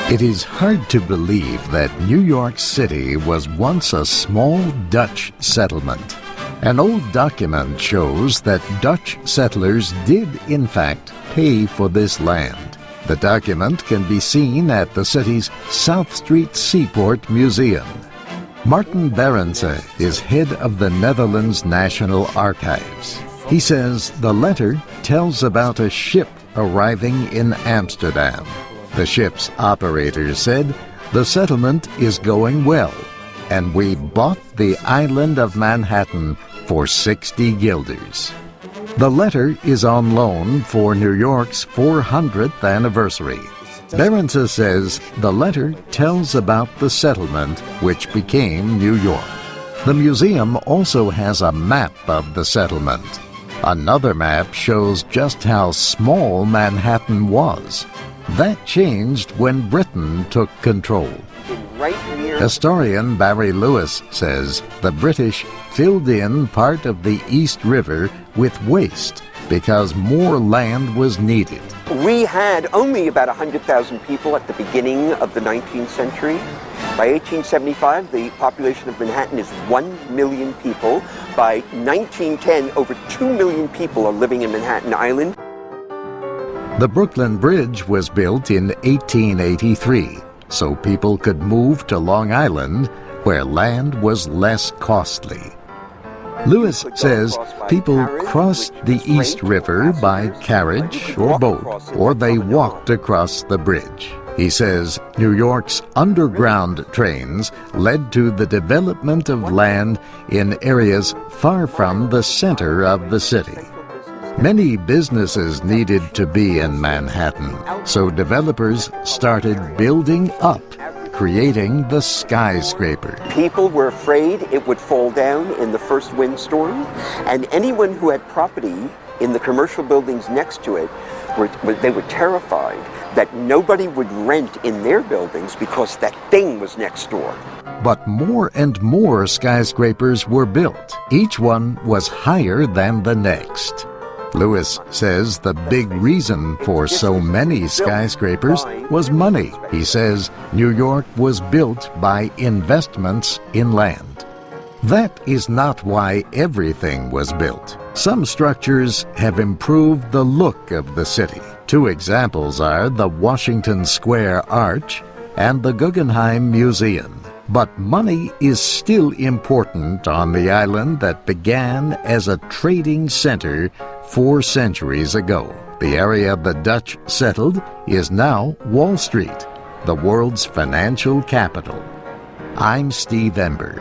It is hard to believe that New York City was once a small Dutch settlement. An old document shows that Dutch settlers did, in fact, pay for this land. The document can be seen at the city's South Street Seaport Museum. Martin Berendse is head of the Netherlands National Archives. He says the letter tells about a ship arriving in Amsterdam. The ship's operator said, "The settlement is going well, and we bought the island of Manhattan for 60 guilders." The letter is on loan for New York's 400th anniversary. Berendse says the letter tells about the settlement which became New York. The museum also has a map of the settlement. Another map shows just how small Manhattan was. That changed when Britain took control. Historian Barry Lewis says the British filled in part of the East River with waste because more land was needed. We had only about 100,000 people at the beginning of the 19th century. By 1875, the population of Manhattan is 1 million people. By 1910, over 2 million people are living in Manhattan Island. The Brooklyn Bridge was built in 1883, so people could move to Long Island, where land was less costly. Lewis says people crossed the East River by carriage or boat, or they walked across the bridge. He says New York's underground trains led to the development of land in areas far from the center of the city. Many businesses needed to be in Manhattan, so developers started building up, creating the skyscraper. People were afraid it would fall down in the first windstorm, and anyone who had property in the commercial buildings next to it, they were terrified that nobody would rent in their buildings because that thing was next door. But more and more skyscrapers were built. Each one was higher than the next. Lewis says the big reason for so many skyscrapers was money. He says New York was built by investments in land. That is not why everything was built. Some structures have improved the look of the city. Two examples are the Washington Square Arch and the Guggenheim Museum. But money is still important on the island that began as a trading center 4 centuries ago. The area the Dutch settled is now Wall Street, the world's financial capital. I'm Steve Ember.